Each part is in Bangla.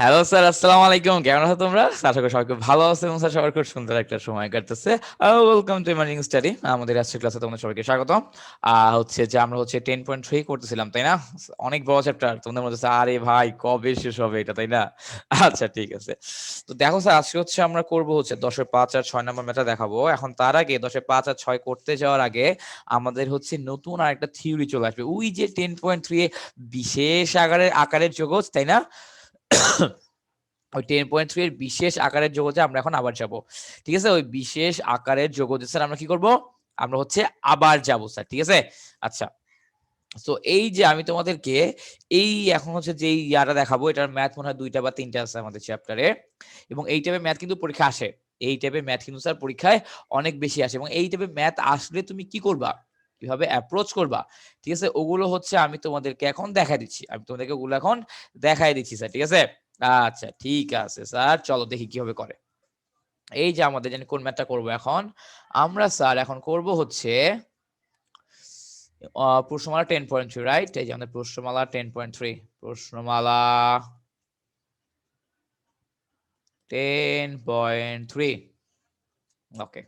হ্যালো স্যার, আসসালামু আলাইকুম। কেমন আছো তোমরা? আশা করি সবাই খুব ভালো আছে এবং স্যার সবার খুব সুন্দর একটা সময় কাটতেছে। Welcome to emerging study. আমাদের আজকের ক্লাসে তোমাদের সবাইকে স্বাগতম। হচ্ছে যে আমরা হচ্ছে 10.3 করতেছিলাম, তাই না? অনেক বড় চ্যাপ্টার। তোমাদের মধ্যে আরে ভাই কবে শেষ হবে এটা, তাই না? আচ্ছা ঠিক আছে। তো দেখো স্যার, আজকে হচ্ছে আমরা করব হচ্ছে 10-এর 5 আর 6 নাম্বার ম্যাথটা দেখাবো। এখন তার আগে 10-এর 5 আর 6 করতে যাওয়ার আগে আমাদের হচ্ছে নতুন আরেকটা থিওরি চলে আসবে। ওই যে 10.3 এ বিশেষ আকারের যোগজ, তাই না? ওই 10.3 এর বিশেষ আকারের যোগজে আমরা এখন আবার যাব। ঠিক আছে? ওই বিশেষ আকারের যোগজে স্যার আমরা কি করব? আমরা হচ্ছে আবার যাব স্যার। ঠিক আছে? আচ্ছা। তো এই যে আমি তোমাদেরকে এই এখন হচ্ছে যে ইয়াটা দেখাবো, এটার ম্যাথ মনে হয় 2টা বা 3টা আছে আমাদের চ্যাপ্টারে। এবং এই টাইপের ম্যাথ কিন্তু পরীক্ষা আসে। এই টাইপের ম্যাথ কিন্তু স্যার পরীক্ষায় অনেক বেশি আসে এবং এই টাইপের ম্যাথ আসলে তুমি কি করবা? কিভাবে অ্যাপ্রোচ করবা? ঠিক আছে? ওগুলো হচ্ছে আমি তোমাদেরকে এখন দেখায় দিচ্ছি। আমি তোমাদেরকে ওগুলো এখন দেখায় দিচ্ছি স্যার। ঠিক আছে? আচ্ছা ঠিক আছে স্যার, চলো দেখি কিভাবে করে। এই যে আমাদের জানি কোন ম্যাথটা করব এখন। আমরা স্যার এখন করব হচ্ছে প্রশ্নমালা 10.3, রাইট? এই যে আমাদের প্রশ্নমালা 10.3, প্রশ্নমালা 10.3। ওকে।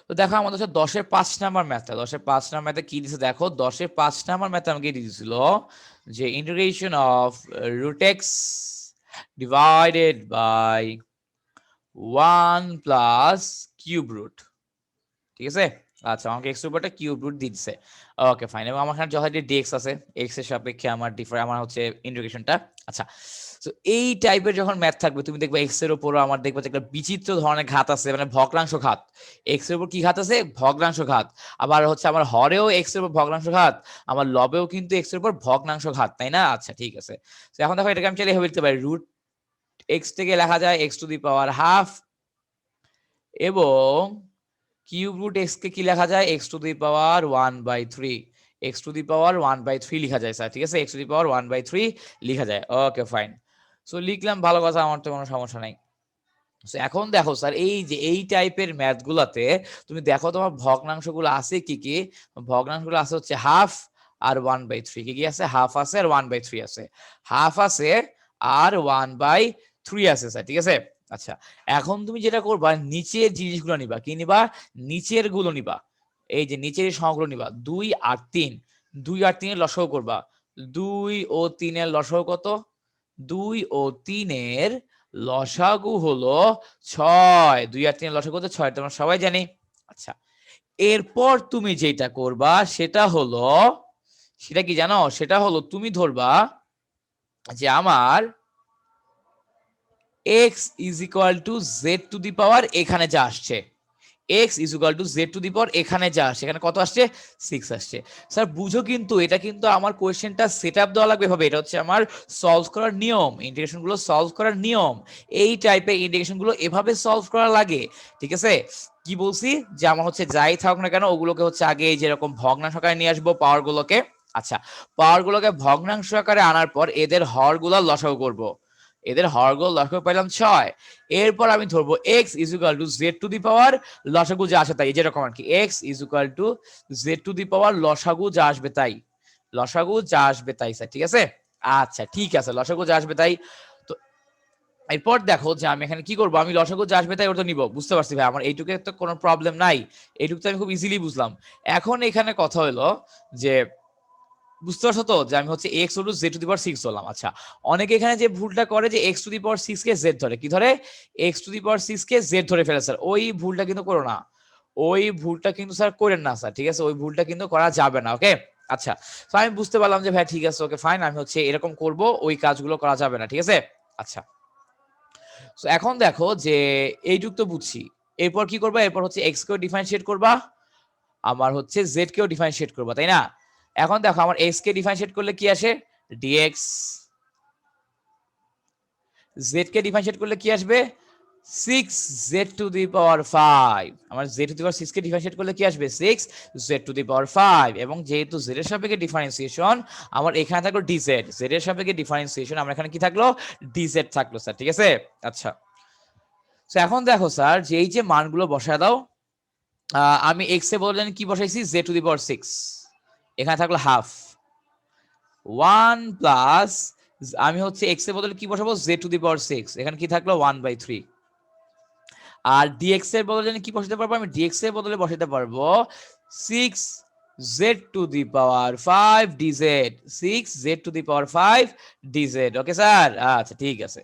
তো দেখো আমাদের হচ্ছে 10-এর 5 নাম্বার ম্যাথটা, 10-এর 5 নাম্বার ম্যাথে কি দিছে দেখো। 10-এর 5 নাম্বার ম্যাথে আমাকে দিয়ে দিছিল যে integration of root x divided by 1 plus cube root. ঠিক আছে? আচ্ছা, আমাকে এক্স এর উপর একটা কিউব রুট দিচ্ছে। Okay fine. এবং আমার এখানে যথারীতি ডিএক্স আছে, এক্স এর সাপেক্ষে আমার হচ্ছে ইন্টিগ্রেশনটা। আচ্ছা, তো এই টাইপের যখন ম্যাথ থাকবে তুমি দেখবে এক্স এর উপরও আমার দেখবে যে একটা বিচিত্র ধরনের ঘাত আছে, মানে ভগ্নাংশ ঘাত। এক্স এর উপর কি ঘাত আছে? ভগ্নাংশ ঘাত। আবার হচ্ছে আমার হরেও এক্স এর উপর ভগ্নাংশ ঘাত, আমার লবেও কিন্তু এক্স এর উপর ভগ্নাংশ ঘাত, তাই না? আচ্ছা ঠিক আছে। তো এখন দেখো এটাকে আমি চাইলে এভাবে লিখতে পারি, রুট এক্স থেকে লেখা যায় X to the power half, এবং কিউব রুট এক্স কে কি লেখা যায়? X to the power 1/3। X to the power 1/3 লিখা যায় স্যার। ঠিক আছে? এক্স টু দি পাওয়ার 1/3 লিখা যায়। ওকে ফাইন। সো লিখলাম, ভালো কথা, আমার তো কোনো সমস্যা নাই। সো এখন দেখো স্যার, এই যে এই টাইপের ম্যাথ গুলাতে তুমি দেখো তোমার ভগ্নাংশগুলো আছে কি কি? ভগ্নাংশগুলো আছে হচ্ছে হাফ আর 1/3। কি কি আছে? হাফ আছে আর 1/3 আছে। হাফ আছে আর 1/3 আছে স্যার। ঠিক আছে? আচ্ছা, এখন তুমি যেটা করবা, নিচের জিনিসগুলো নিবা। কি নিবা? নিচের গুলো নিবা। এই যে নিচের সংখ্যাগুলো নিবা, 2 আর 3। 2 আর 3 এর লসাগু করবা। 2 ও 3 এর লসাগু কত? 2 ও 3 এর লসাগু হলো 6। 2 আর 3 এর লসাগু হচ্ছে 6, তোমরা সবাই জানি। আচ্ছা, এরপর তুমি যেটা করবা সেটা কি জানো? সেটা হলো তুমি ধরবা যে আমার x is equal to Z to the power এখানে যা আসছে, x is equal to Z to the power এখানে যা আসছে, এখানে কত আসছে? 6 আসছে। স্যার বুঝো, কিন্তু এটা কিন্তু আমার কোয়েশ্চেনটা সেট আপ দেওয়া লাগবে এভাবে। এটা হচ্ছে আমার সলভ করার নিয়ম, ইন্টিগ্রেশন গুলো সলভ করার নিয়ম। এই টাইপের ইন্টিগ্রেশন গুলো এভাবে সলভ করা লাগে। ঠিক আছে? কি বলছি? যে আমার হচ্ছে যাই থাকুক না কেন, ওগুলোকে হচ্ছে আগে এই যেরকম ভগ্নাংশ আকারে নিয়ে আসবো পাওয়ার গুলোকে। আচ্ছা, পাওয়ার গুলোকে ভগ্নাংশ আকারে আনার পর এদের হর গুলো লসাগু করবো। এদের হরগুলো লসাগু পাইলাম 6। এরপর আমি ধরবো x is equal to Z to the power লসাগু যা আসে তাই, যেরকম আর কি, x is equal to Z to the power লসাগু যা আসবে তাই। লসাগু যা আসবে তাই স্যার। ঠিক আছে? আচ্ছা ঠিক আছে, লসাগু যা আসবে তাই। তো এরপর দেখো যে আমি এখানে কি করবো, আমি লসাগু যা আসবে তাই ওটা নিব। বুঝতে পারছি ভাই, আমার এইটুকু তো কোনো প্রবলেম নাই। এইটুকু তো আমি খুব ইজিলি বুঝলাম। এখন এখানে কথা হলো যে, বুঝতে পারছো তো যে আমি হচ্ছে X to Z to the power 6 ধরলাম। আচ্ছা, অনেকে এখানে যে ভুলটা করে যে এক্স টু দি পাওয়ার 6 কে জেড ধরে। কি ধরে? এক্স টু দি পাওয়ার 6 কে জেড ধরে ফেলে স্যার। ওই ভুলটা কিন্তু করো না। ওই ভুলটা কিন্তু স্যার করেন না স্যার। ঠিক আছে? ওই ভুলটা কিন্তু করা যাবে না। ওকে? আচ্ছা, তো আমি বুঝতে পারলাম যে ভাই ঠিক আছে, ওকে ফাইন, আমি হচ্ছে এরকম করব, ওই কাজগুলো করা যাবে না। ঠিক আছে? আচ্ছা, তো এখন দেখো যে এইটুক তো বুঝছি। এরপর কি করবা? এরপর হচ্ছে এক্স কেও ডিফারেন্সিয়েট করবা, আমার হচ্ছে জেড কেও ডিফারেন্সিয়েট করবা, তাই না? এখন দেখো আমার এক্স কে ডিফারেন্সিয়েট করলে কি আসে? ডিএক্স। জেড কে ডিফারেন্সিয়েট করলে কি আসবে? 6 জেড টু দি পাওয়ার 5। আমার Z to the power 6 K differentiate করলে কি আসবে? 6 জেড টু দি পাওয়ার 5। এবং যেহেতু জেড এর সাপেক্ষে ডিফারেন্সিয়েশন, আমার এখানে থাকলো ডিজেড। জেড এর সাপেক্ষে ডিফারেন্সিয়েশন, আমার এখানে কি থাকলো? ডিজেড থাকলো স্যার। ঠিক আছে? আচ্ছা, তো এখন দেখো স্যার যে এই যে মানগুলো বসায় দাও। আমি এক্স এ বললেন কি বসাইছি? Z to the power 6। এখানে থাকলো হাফ 1 প্লাস আমি হচ্ছে এক্স এর বদলে কি বসাবো, জেড টু দি পাওয়ার 6, এখানে কি থাকলো 1/3। আর ডিএক্স এর বদলে কি বসাতে পারবো, আমি ডিএক্স এর বদলে বসাতে পারবো 6z two the power 5 dz, 6z two the power 5 dz। Okay sir, আচ্ছা ঠিক আছে।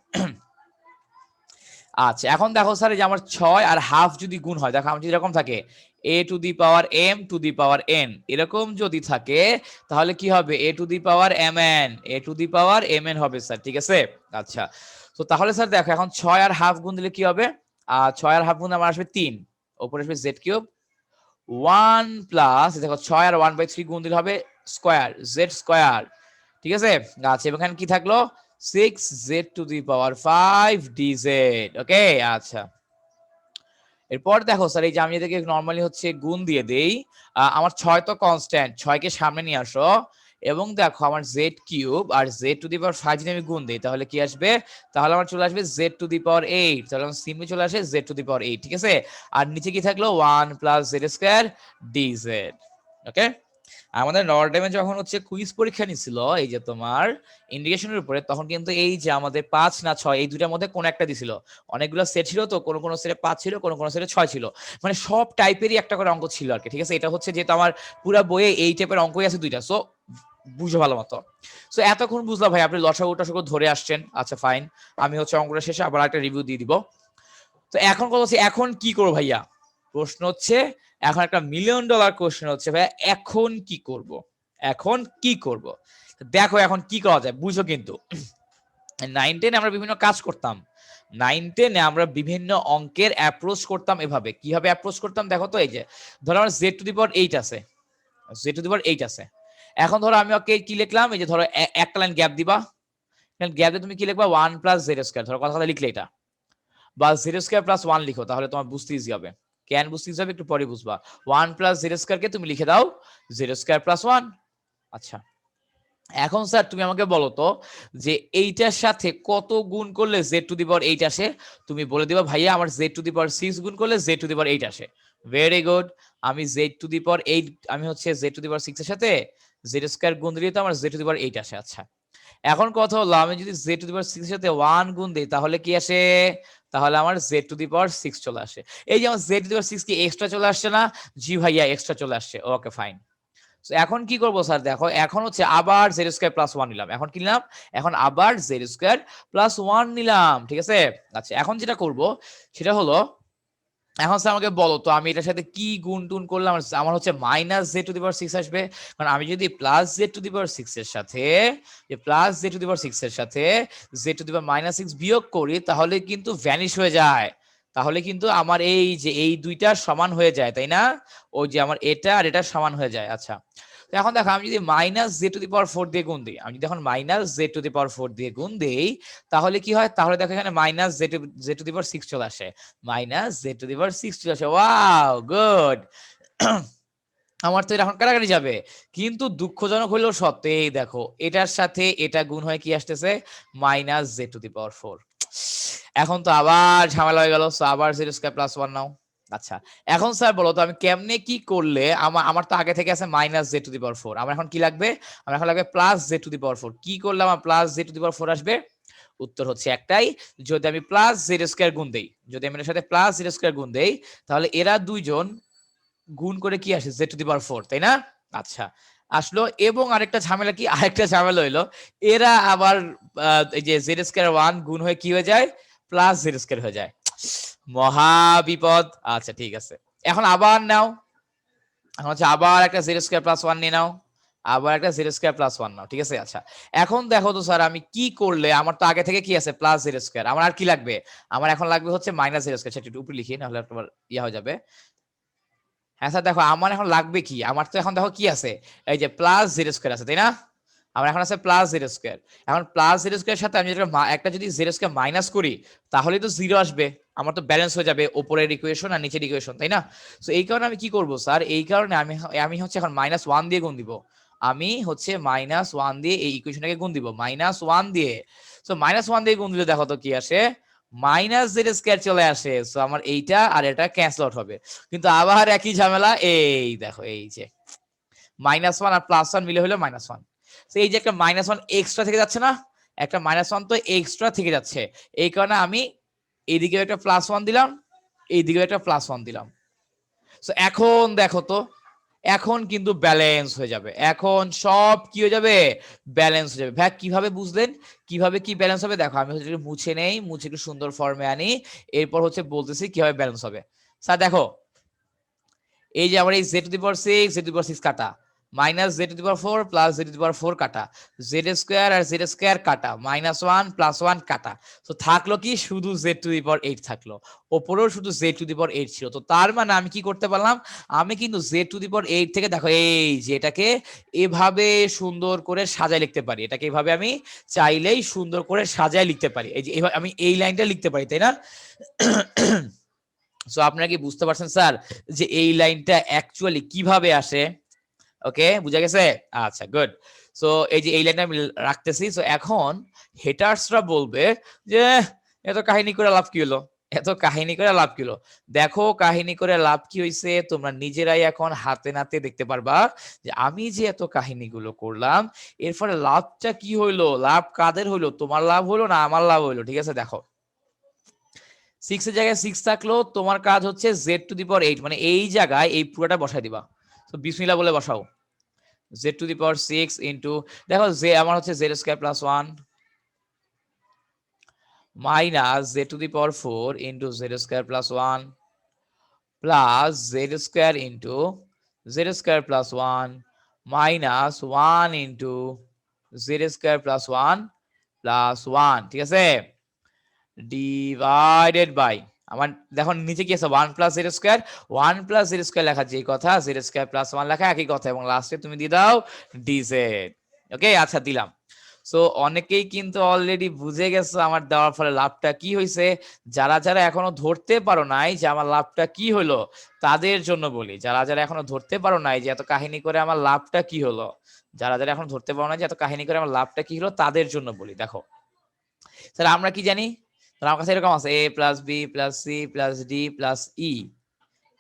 আচ্ছা এখন দেখো স্যার, এই যে আমার 6 আর হাফ যদি গুণ হয়, দেখো আমার যদি এরকম থাকে a two the power m two the power n, এরকম যদি থাকে তাহলে কি হবে, a two the power mn, a two the power mn হবে স্যার, ঠিক আছে। আচ্ছা তো তাহলে স্যার দেখো এখন 6 আর হাফ গুণ দিলে কি হবে, 6 আর হাফ গুণ আমার আসবে 3, উপরে আসবে z কিউব 1 প্লাস, দেখো 6 আর 1/3 গুণ দিলে হবে স্কয়ার, z স্কয়ার, ঠিক আছে। আচ্ছা এখানে কি থাকলো 6z two the power 5 dz। ওকে আচ্ছা, এরপর দেখো স্যার, এই যে আমি এদেরকে নরমালি হচ্ছে গুণ দিয়ে দেই, আমার 6 তো কনস্ট্যান্ট, 6 কে সামনে নিয়ে আসো, এবং দেখো আমার z কিউব আর z টু দি পাওয়ার 5 যদি আমি গুণ দেই তাহলে কি আসবে, তাহলে আমার চলে আসবে z টু দি পাওয়ার 8, তাহলে আমার সিম্পলি চলে আসে z টু দি পাওয়ার 8, ঠিক আছে। আর নিচে কি থাকলো 1 প্লাস z স্কয়ার dz। ওকে, আমাদের নর্ডেমে যখন হচ্ছে কুইজ পরীক্ষা নিছিল এই যে তোমার ইন্ডিকেশনের উপরে, তখন কিন্তু এই যে আমাদের 5 না 6 এই দুইটার মধ্যে কোন একটা দিছিল, অনেকগুলো সেট ছিল তো, কোন কোন সেটে 5 ছিল, কোন কোন সেটে 6 ছিল, মানে সব টাইপেরই একটা করে অঙ্ক ছিল আর কি, ঠিক আছে। এটা হচ্ছে যেহেতু আমার পুরো বইয়ে এই টাইপের অঙ্কই আছে দুইটা, সো বুঝো ভালো মতো। সো এতক্ষণ বুঝলাম ভাই আপনি লসাগু টসাগু ধরে আসছেন, আচ্ছা ফাইন, আমি হচ্ছে অঙ্কটা শেষে আবার একটা রিভিউ দিয়ে দিব। তো এখন কথা হচ্ছে এখন কি করবো ভাইয়া, প্রশ্ন হচ্ছে এখন একটা $1,000,000 কোশ্চেন হচ্ছে ভাইয়া এখন কি করব, এখন কি করব। দেখো এখন কি করা যায় বুঝো, কিন্তু 9-10 আমরা বিভিন্ন কাজ করতাম, 9-10 আমরা বিভিন্ন অঙ্কের অ্যাপ্রোচ করতাম এভাবে, কিভাবে অ্যাপ্রোচ করতাম দেখো তো, এই যে ধরো আমার z টু দি পাওয়ার 8 আছে, z টু দি পাওয়ার 8 আছে, এখন ধরো আমি ওকে কি লিখলাম, এই যে ধরো একটা লাইন গ্যাপ দিবা, গ্যাপ দিয়ে তুমি কি লিখবা 1 প্লাস জেড স্কয়ার, ধরো কথা লিখলে এটা, বা জেড স্কয়ার প্লাস 1 লিখো, তাহলে তোমার বুঝতে ইজি হবে। কেন বুঝতে ইজি হবে একটু পরে বুঝবা, 1 প্লাস জেড স্কয়ার কে তুমি লিখে দাও জেড স্কয়ার প্লাস 1। আচ্ছা এখন স্যার তুমি আমাকে বলো তো যে এইটার সাথে কত গুণ করলে জেড টু দি পাওয়ার 8 আসে, তুমি বলে দিবা ভাইয়া আমার জেড টু দি পাওয়ার 6 গুণ করলে জেড টু দি পাওয়ার 8 আসে। ভেরি গুড, আমি জেড টু দি পাওয়ার 8, আমি হচ্ছে জেড টু দি পাওয়ার 6 এর সাথে জেড স্কয়ার গুণ দিলে তো আমার জেড টু দি পাওয়ার 8 আসে। আচ্ছা এখন কথা হলো আমি যদি জেড টু দি পাওয়ার 6 এর সাথে 1 গুণ দেই তাহলে কি আসে, তাহলে আমার জেড টু দি পাওয়ার 6 চলে আসে। এই যে আমার জেড টু দি পাওয়ার 6 কি এক্সট্রা চলে আসছে না, জি ভাইয়া এক্সট্রা চলে আসছে, ওকে ফাইন। এখন কি করবো স্যার, দেখো এখন হচ্ছে আবার জেড স্কয়ার প্লাস 1 নিলাম, এখন কি নিলাম, এখন আবার জেড স্কয়ার প্লাস 1 নিলাম, ঠিক আছে। আচ্ছা এখন যেটা করব সেটা হলো, এখন স্যার আমাকে বলো তো আমি এটার সাথে কি গুণ টুন করলাম, আমার হচ্ছে minus Z to the power 6 আসবে, কারণ আমি যদি plus Z to the power 6 এর সাথে plus Z to the power 6 এর সাথে Z to the power minus 6 বিয়োগ করি তাহলে কিন্তু ভ্যানিশ হয়ে যায়, তাহলে কিন্তু আমার এই যে এই দুইটার সমান হয়ে যায়, তাই না, ওই যে আমার এটা আর এটা সমান হয়ে যায়। আচ্ছা তো এখন দেখো আমি যদি minus Z to the power 4 দিয়ে গুণ দিই, আমি যদি এখন minus Z to the power 4 দিয়ে গুণ দেই তাহলে কি হয়, তাহলে দেখো এখানে minus Z to the power 6 চলে আসে, minus Z to the power 6 চলে আসে, ওয়াও গুড। আমার তো এটা এখন কাটাকাটি যাবে, কিন্তু দুঃখজনক হলেও সত্য, এই দেখো এটার সাথে এটা গুণ হয়ে কি আসতেছে minus Z to the power 4। এখন তো আবার ঝামেলা হয়ে গেল, সো আবার জেড স্কয়ার প্লাস 1 নাও। আচ্ছা এখন স্যার বলো তো আমি কেমনে কি করলে, আমার আমার তো আগে থেকে আছে minus Z to the power 4, আমার এখন কি লাগবে, আমার এখন লাগবে plus Z to the power 4, কি করলে আমার plus Z to the power 4 আসবে, উত্তর হচ্ছে একটাই, যদি আমি প্লাস জেড স্কয়ার গুণ দেই, যদি আমি এর সাথে প্লাস জেড স্কয়ার গুণ দেই তাহলে এরা দুইজন গুণ করে কি আসে জেড টু দি পাওয়ার 4, তাই না। আচ্ছা আসলো, এবং আরেকটা ঝামেলা কি, আরেকটা ঝামেলা হইলো এরা আবার এই যে জেড স্কয়ার 1 গুণ হয়ে কি হয়ে যায় প্লাস জেড স্কয়ার হয়ে যায়, মহা বিপদ। আচ্ছা ঠিক আছে, এখন আবার নাও, এখন হচ্ছে আবার একটা জেড স্কয়ার প্লাস 1 নিয়ে নাও, আবার একটা জেড স্কয়ার প্লাস 1 নাও, ঠিক আছে। আচ্ছা এখন দেখো তো স্যার আমি কি করলে, আমার তো আগে থেকে কি আছে প্লাস জেড স্কয়ার, আমার আর কি লাগবে, আমার এখন লাগবে হচ্ছে মাইনাস জেড স্কয়ার, সেটা একটু উপরে লিখি নাহলে একবার ইয়া হয়ে যাবে। হ্যাঁ স্যার দেখো আমার এখন লাগবে কি, আমার তো এখন দেখো কি আছে, এই যে প্লাস জেড স্কয়ার আছে, তাই না, আমার এখন আছে প্লাস জেড স্কয়ার, এখন প্লাস জেড স্কয়ার সাথে আমি একটা যদি জেড স্কয়ার মাইনাস করি তাহলেই তো জিরো আসবে, আমার তো ব্যালেন্স হয়ে যাবে উপরের ইকুয়েশন আর নিচের ইকুয়েশন, তাই না। তো এই কারণে আমি কি করব স্যার, এই কারণে আমি আমি হচ্ছে এখন মাইনাস 1 দিয়ে গুণ দিব, আমি হচ্ছে মাইনাস 1 দিয়ে এই ইকুয়েশনটাকে গুণ দিব মাইনাস 1 দিয়ে। সো মাইনাস 1 দিয়ে গুণ দিলে দেখো তো কি আসে, মাইনাস জেড স্কয়ার চলে আসে, সো আমার এইটা আর এটা ক্যান্সেল আউট হবে, কিন্তু আবার একই ঝামেলা, এই দেখো এই যে মাইনাস 1 আর প্লাস 1 মিলে হলো মাইনাস 1, তো এই যে একটা মাইনাস 1 এক্সট্রা থেকে যাচ্ছে না, একটা -1 তো এক্সট্রা থেকে যাচ্ছে, এই কারণে আমি এইদিকে একটা +1 দিলাম, এইদিকে একটা +1 দিলাম। সো এখন দেখো তো, এখন কিন্তু ব্যালেন্স হয়ে যাবে, এখন সব কি হয়ে যাবে, ব্যালেন্স হয়ে যাবে। ভাই কিভাবে বুঝলেন, কিভাবে কি ব্যালেন্স হবে? দেখো আমি হচ্ছে মুছে নেই, মুছে একটু সুন্দর ফর্মে আনি, এরপর হচ্ছে বলতেছি কিভাবে ব্যালেন্স হবে। স্যার দেখো, এই যে আমার এই z⁶ কাটা, -z⁴ প্লাস z⁴ কাটা, z² আর z² কাটা, -1 +1 কাটা। তো থাকলো কি, শুধু z⁸ থাকলো, ওপরেও শুধু z⁸ ছিল। তো তার মানে আমি কি করতে পারলাম, আমি কিন্তু z⁸ থেকে দেখো এই যে এটাকে এভাবে সুন্দর করে সাজায় লিখতে পারি, এটাকে এভাবে আমি চাইলেই সুন্দর করে সাজায় লিখতে পারি। এই যে এভাবে আমি এই লাইনটা লিখতে পারি, তাই না? সো আপনারা কি বুঝতে পারছেন স্যার যে এই লাইনটা অ্যাকচুয়ালি কিভাবে আসে? ওকে, বুঝা গেছে? আচ্ছা, গুড। সো এই যে এই লাইনটা আমি রাখতেছি। সো এখন হেটার্সরা বলবে যে এত কাহিনী করে লাভ কি হলো, এত কাহিনী করে লাভ কি হলো? দেখো কাহিনী করে লাভ কি হইছে, তোমরা নিজেরাই এখন হাতে নাতে দেখতে পারবা যে আমি যে এত কাহিনীগুলো করলাম এর ফলে লাভটা কি হইলো, লাভ কাদের হইলো, তোমার লাভ হইলো না আমার লাভ হইলো? ঠিক আছে, দেখো 6 এর জায়গায় 6 থাকলো, তোমার কাজ হচ্ছে z⁸ মানে এই জায়গায় এই পুরোটা বসাই দিবা। তো বিসমিল্লাহ বলে বসাও, z⁶ ইনটু, দেখো যে আমার হচ্ছে z² + 1 minus z⁴ into z² + 1 plus z² into z² + 1 minus 1 into z² + 1 plus 1, ঠিক আছে, ডিভাইডেড বাই, আমার দেখো নিচে কি আছে 1 + z², 1 + z² লেখা যেই কথা, z² + 1 লেখা একই কথা, এবং লাস্টে তুমি দিয়ে দাও dz। ওকে, আচ্ছা দিলাম। সো অনেকেই কিন্তু অলরেডি বুঝে গেছো আমার দেওয়ার ফলে লাভটা কি হইছে। যারা যারা এখনো ধরতে পারো নাই যে আমার লাভটা কি হলো, তাদের জন্য বলি, যারা যারা এখনো ধরতে পারো নাই যে এত কাহিনী করে আমার লাভটা কি হলো, যারা যারা এখনো ধরতে পারো না যে এত কাহিনী করে আমার লাভটা কি হলো, তাদের জন্য বলি। দেখো স্যার আমরা কি জানি, আমার কাছে এরকম আছে a plus B plus C plus D plus E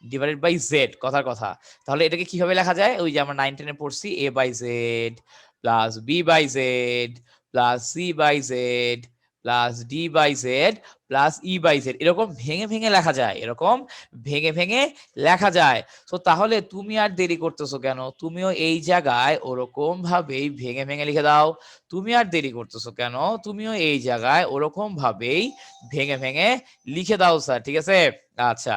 divided by Z, কথার কথা। তাহলে এটাকে কিভাবে লেখা যায়, ওই যে আমরা 9 10 এ পড়ছি, a by Z plus B by Z plus C by Z plus D by Z plus E by Z, এরকম ভেঙে ভেঙে লেখা যায়, এরকম ভেঙে ভেঙে লেখা যায়। তো তাহলে তুমি আর দেরি করতেছো কেন, তুমিও এই জায়গায় ওরকম ভাবেই ভেঙে ভেঙে লিখে দাও। তুমি আর দেরি করতেছো কেন, তুমিও এই জায়গায় ওরকম ভাবেই ভেঙে ভেঙে লিখে দাও স্যার, ঠিক আছে। আচ্ছা,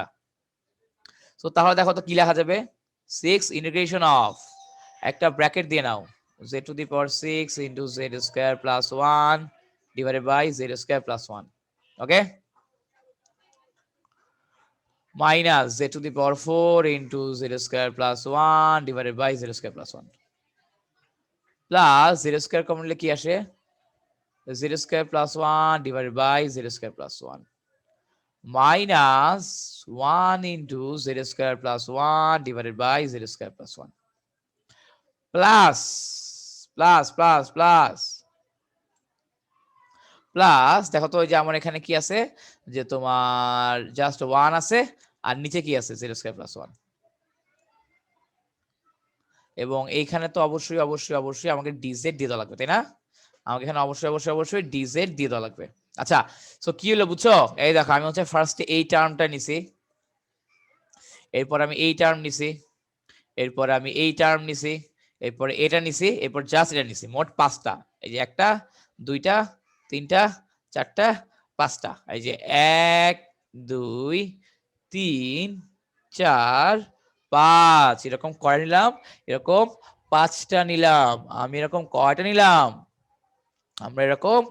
তো তাহলে দেখো তো কি লেখা যাবে, 6 ইন্টিগ্রেশন অফ, একটা ব্র্যাকেট দিয়ে নাও, z⁶ into z² + 1 divided by z² + 1, okay, minus z⁴ into z² + 1 divided by z² + 1 plus z² common নিলে কি আসে, z² + 1 divided by z² + 1 minus 1 into z² + 1 divided by z² + 1 plus plus plus plus plus, দেখো তো ওই যে আমার এখানে কি আছে, যে তোমার জাস্ট 1 আছে, আর নিচে কি আছে z² + 1, এবং এইখানে তো অবশ্যই অবশ্যই অবশ্যই আমাকে dz দিয়ে দেওয়া লাগবে, তাই না? আমাকে এখানে অবশ্যই অবশ্যই অবশ্যই dz দিয়ে দেওয়া লাগবে। আচ্ছা, সো কি হলো বুঝছো, এই দেখো আমি হচ্ছে ফার্স্টে এই টার্মটা নিছি, এরপর আমি এই টার্ম নিছি, এরপর আমি এই টার্ম নিছি, এরপরে এটা নিছি, এরপর জাস্ট এটা নিছি, মোট 5টা। এই যে 1টা 2টা 3টা 4টা 5টা, এই যে 1 2 3 4 5, এরকম কয়টা নিলাম, এরকম 5টা নিলাম। আমি এরকম কয়টা নিলাম, আমরা এরকম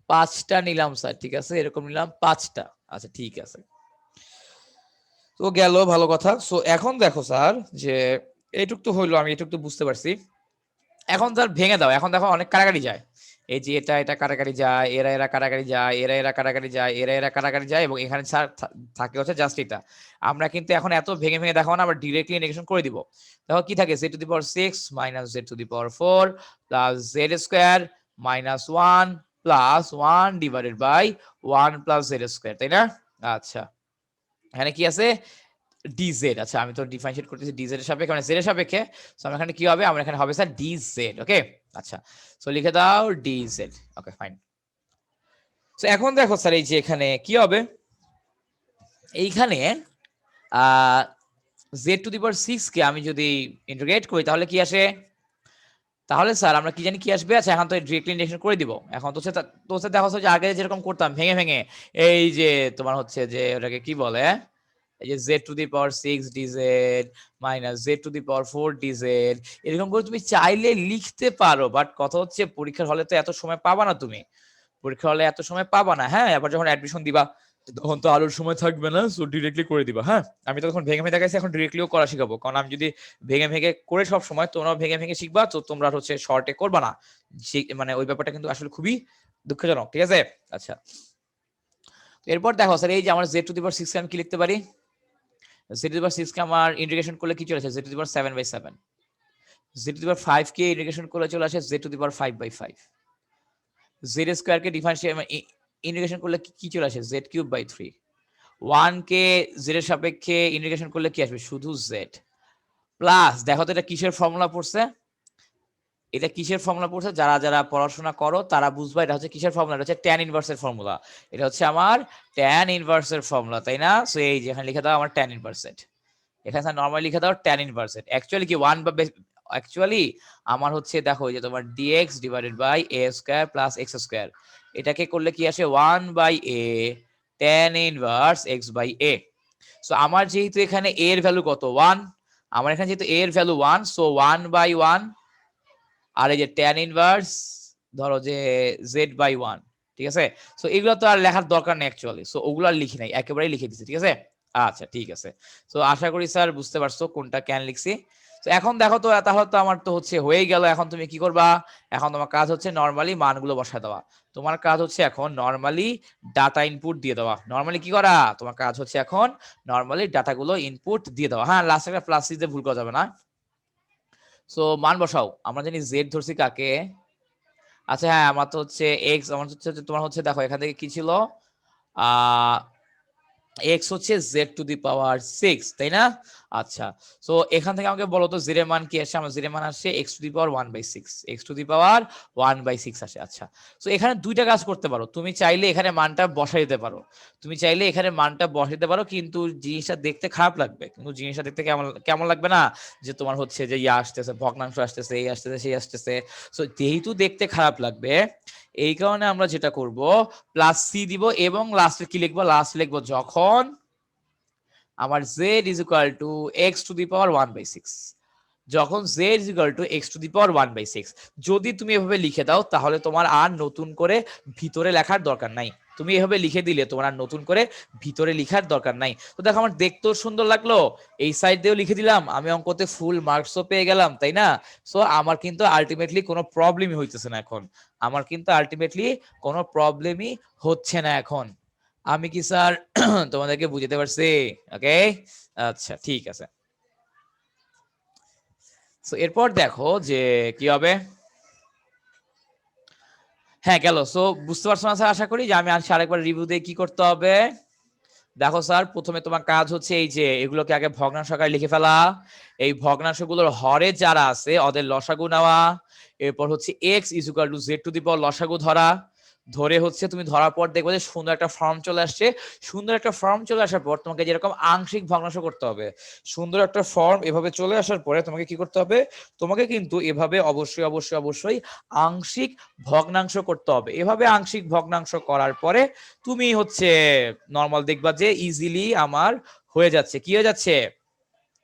5টা নিলাম স্যার, ঠিক আছে, এরকম নিলাম 5টা। আচ্ছা ঠিক আছে, তো গেল, ভালো কথা। সো এখন দেখো স্যার যে এইটুক তো হইলো, আমি এটুক তো বুঝতে পারছি। এখন স্যার ভেঙে দাও, এখন দেখো অনেক কাটাকাটি যায়, এই যে এটা এটা কাটাকাটি যায়, এরা এরা কাটাকাটি যায়, এরা এরা কাটাকাটি যায়, এরা এরা কাটাকাটি যায়, এবং এখানে স্যার থাকে হচ্ছে জাস্ট এটা। আমরা কিন্তু এখন এত ভেঙে ভেঙে দেখো না, আমরা ডিরেক্টলি ইন্টিগ্রেশন করে দিব। দেখো কি থাকে, z⁴ minus z⁴ plus z² minus 1 plus 1 divided by 1 plus z², তাই না? আচ্ছা, এখানে কি আছে, dz। আচ্ছা আমি তো ডিফারেনশিয়েট করতেছি dz এর সাপেক্ষে, মানে z এর সাপেক্ষে। সো আমার এখানে কি হবে, আমার এখানে হবে স্যার dz, ওকে। আচ্ছা, সো লিখে দাও dz, ওকে ফাইন। তো এখন দেখো স্যার এই যে এখানে কি হবে, এইখানে z⁶ কে আমি যদি ইন্টিগ্রেট করি তাহলে কি আসে, তাহলে স্যার আমরা কি জানি কি আসবে। আচ্ছা এখন তো ডিরেক্টলি ইন্টিগ্রেশন করে দিব। এখন তো দেখো যে আগে যেরকম করতাম ভেঙে ভেঙে, এই যে তোমার হচ্ছে যে ওটাকে কি বলে, এই যে z⁶ dz minus z⁴ dz, এরকম করে তুমি চাইলে লিখতে পারো, বাট কথা হচ্ছে পরীক্ষার হলে তো এত সময় পাবা না তুমি, পরীক্ষা হলে এত সময় পাবা না। হ্যাঁ, এবার যখন অ্যাডমিশন দিবা তখন তো আলোর সময় থাকবে না, সো ডিরেক্টলি করে দিবা। হ্যাঁ, আমি তো তখন ভেঙে ভেঙে দেখাইছি, এখন ডিরেক্টলিও করা শিখাবো, কারণ আমি যদি ভেঙে ভেঙে করে সব সময় তোমরাও ভেঙে ভেঙে শিখবা, তো তোমরা হচ্ছে শর্টে করবা না, মানে ওই ব্যাপারটা কিন্তু আসলে খুবই দুঃখজনক। ঠিক আছে, আচ্ছা এরপর দেখো স্যার এই যে আমার z⁶ আমি কি লিখতে পারি, z⁶ কে আমার ইন্টিগ্রেশন করলে কি চলে আসে z⁷/7, z⁵ কে ইন্টিগ্রেশন করলে চলে আসে z⁵/5, z² কে ডিফারেন্সিয়েট ইন্টিগ্রেশন করলে কি চলে আসে z³/3, 1 কে z এর সাপেক্ষে ইন্টিগ্রেশন করলে কি আসবে শুধু z, প্লাস দেখো তো এটা কিসের ফর্মুলা পড়ছে, এটা কিসের ফর্মুলা পড়ছে, যারা যারা পড়াশোনা করো তারা বুঝবা এটা হচ্ছে কিসের ফর্মুলা, এটা হচ্ছে tan ইনভার্সের ফর্মুলা, এটা হচ্ছে আমার tan ইনভার্সের ফর্মুলা, তাই না? সো এই যে এখানে লিখে দাও আমার tan ইনভার্সেট, এখানে নরমালি লিখে দাও tan ইনভার্সেট, অ্যাকচুয়ালি কি 1 বা অ্যাকচুয়ালি আমার হচ্ছে দেখো এই যে তোমার dx divided by a square plus x square, এটাকে করলে কি আসে 1/a tan inverse x/a। So আমার যেহেতু এখানে a এর ভ্যালু কত 1, আমার এখানে যেহেতু a এর ভ্যালু 1, সো 1/1, আর এই যে tan ইনভার্স ধরো যে z/1, ঠিক আছে। সো এগুলো তো আর লেখার দরকার নেই অ্যাকচুয়ালি, সো ওগুলো আর লিখি নাই, একেবারেই লিখে দিছি। ঠিক আছে, আচ্ছা ঠিক আছে। সো আশা করি স্যার বুঝতে পারছো কোনটা কেন লিখছি। তো এখন দেখো তো তাহলে তো আমার তো হচ্ছে হয়ে গেল, এখন তুমি কি করবা, এখন তোমার কাজ হচ্ছে নরমালি মানগুলো বসায় দেওয়া, তোমার কাজ হচ্ছে এখন নরমালি ডাটা ইনপুট দিয়ে দেওয়া, নরমালি কি করা, তোমার কাজ হচ্ছে এখন নরমালি ডাটাগুলো ইনপুট দিয়ে দেওয়া। হ্যাঁ, লাস্টে একটা প্লাস দিতে ভুল করা যাবে না। সো মান বসাও, আমরা জানি জেড ধরছি কাকে, আচ্ছা হ্যাঁ আমার তো হচ্ছে এক্স, আমার হচ্ছে তোমার হচ্ছে দেখো এখান থেকে কি ছিল, আহ x হচ্ছে z⁶, তাই না? আচ্ছা, সো এখান থেকে আমাকে বলো তো z এর মান কি আসে, আমার z এর মান আসে x⁴ x⁴ আসে। আচ্ছা, সো এখানে দুইটা কাজ করতে পারো, তুমি চাইলে এখানে মানটা বসাই দিতে পারো, তুমি চাইলে এখানে মানটা বসাই দিতে পারো, কিন্তু জিনিসটা দেখতে খারাপ লাগবে, কিন্তু জিনিসটা দেখতে কেমন কেমন লাগবে না, যে তোমার হচ্ছে যে ইয়া আসতেছে, ভগ্নাংশ আসতেছে, এই আসতেছে সেই আসতেছে, সো যেহেতু দেখতে খারাপ লাগবে এই কারণে আমরা যেটা করব প্লাস সি দিব, এবং লাস্টে কি লিখবো, লাস্ট লিখবো যখন আমার z x⁴ 1/6, যখন z x⁴ 1/6, যদি তুমি এভাবে লিখে দাও তাহলে তোমার আর নতুন করে ভিতরে লেখার দরকার নাই, তুমি এভাবে লিখে দিলে তোমার আর নতুন করে ভিতরে লেখার দরকার নাই। তো দেখো আমার দেখতেও সুন্দর লাগলো, এই সাইড দিয়েও লিখে দিলাম, আমি অঙ্কতে ফুল মার্কসও পেয়ে গেলাম, তাই না? সো আমার কিন্তু আলটিমেটলি কোনো প্রবলেমই হইতেছে না এখন, আমার কিন্তু আলটিমেটলি কোনো প্রবলেমই হচ্ছে না এখন। আমি কি স্যার তোমাদেরকে বুঝাতে পারছি? ওকে, আচ্ছা ঠিক আছে। সো এরপর দেখো যে কি হবে, হ্যাঁ গেল। সো বুঝতে পারছো না স্যার, আশা করি যে আমি আরেকবার রিভিউ দিয়ে কি করতে হবে। দেখো স্যার প্রথমে তোমার কাজ হচ্ছে এই যে এগুলোকে আগে ভগ্নাংশ আকারে লিখে ফেলা, এই ভগ্নাংশগুলোর হরে যারা আছে ওদের লসাগু নেওয়া, এরপর হচ্ছে x = z⁴ লসাগু ধরা, ধরে হচ্ছে তুমি ধরার পর দেখবে যে সুন্দর একটা ফর্ম চলে আসছে, সুন্দর একটা ফর্ম চলে আসার পর তোমাকে যেরকম আংশিক ভগ্নাংশ করতে হবে, সুন্দর একটা ফর্ম এভাবে চলে আসার পরে তোমাকে কি করতে হবে, তোমাকে কিন্তু এভাবে অবশ্যই অবশ্যই অবশ্যই আংশিক ভগ্নাংশ করতে হবে। এভাবে আংশিক ভগ্নাংশ করার পরে তুমি হচ্ছে নরমাল দেখবা যে ইজিলি আমার হয়ে যাচ্ছে, কি হয়ে যাচ্ছে,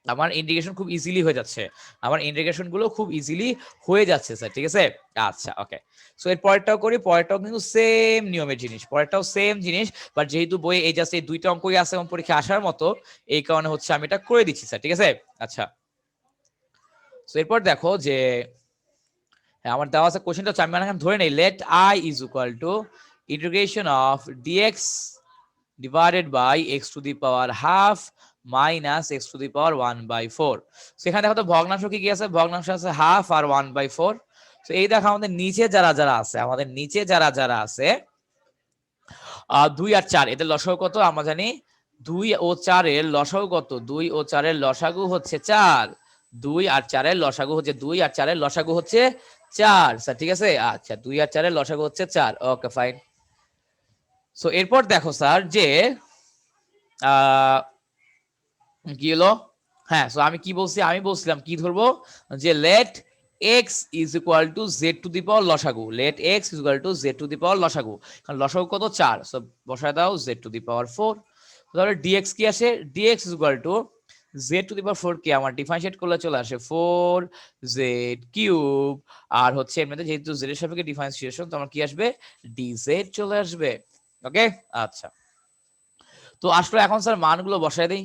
আমার ইন্টিগ্রেশন খুব ইজিলি হয়ে যাচ্ছে, আমার ইন্টিগ্রেশন গুলো খুব ইজিলি হয়ে যাচ্ছে স্যার। ঠিক আছে, আচ্ছা ওকে। সো এর পরেরটাও করি, পরেরটাও কিন্তু সেম নিয়মের জিনিস, পরেরটাও সেম জিনিস, বাট যেহেতু বইয়ে এই জাস্ট এই দুইটা অঙ্কই আছে এবং পরীক্ষা আসার মতো, এই কারণে হচ্ছে আমি এটা করে দিচ্ছি স্যার। ঠিক আছে, আচ্ছা। সো এরপর দেখো যে হ্যাঁ আমার দেওয়া আছে কোশ্চেনটা হচ্ছে, আমি এখানে ধরে নেই let i = integration of dx divided by x⁴ minus x⁴ 1/4। সেখানে দেখো তো ভগ্নাংশ কি আছে, ভগ্নাংশ আছে হাফ আর 1/4। তো এই দেখো আমাদের নিচে যারা যারা আছে, আমাদের নিচে যারা যারা আছে 2 আর 4 এদের লসাগু কত আমরা জানি, 2 ও 4 এর লসাগু কত, 2 ও 4 এর লসাগু হচ্ছে 4, 2 আর 4 এর লসাগু হচ্ছে 2 আর 4 এর লসাগু হচ্ছে 4 স্যার। ঠিক আছে, আচ্ছা 2 আর 4 এর লসাগু হচ্ছে 4, ওকে ফাইন। সো এরপর দেখো স্যার যে আহ কি হলো, হ্যাঁ সো আমি কি বলছি, আমি বলছিলাম কি ধরবো যে let x is equal to Z to the power লসাগু, let x is equal to Z to the power লসাগু, কারণ লসাগু কত 4, সো বসায় দাও জেড টু দি পাওয়ার 4। তাহলে dx কি আসে, dx is equal to Z to the power 4 কে আমার ডিফারেন্সিয়েট করলে চলে আসে 4 জেড কিউব, আর হচ্ছে এমনিতে যেহেতু জেড এর সাপেক্ষে ডিফারেন্সিয়েশন তো আমার কি আসবে dz চলে আসবে। ওকে আচ্ছা, তো আসলে এখন স্যার মানগুলো বসায় দেই,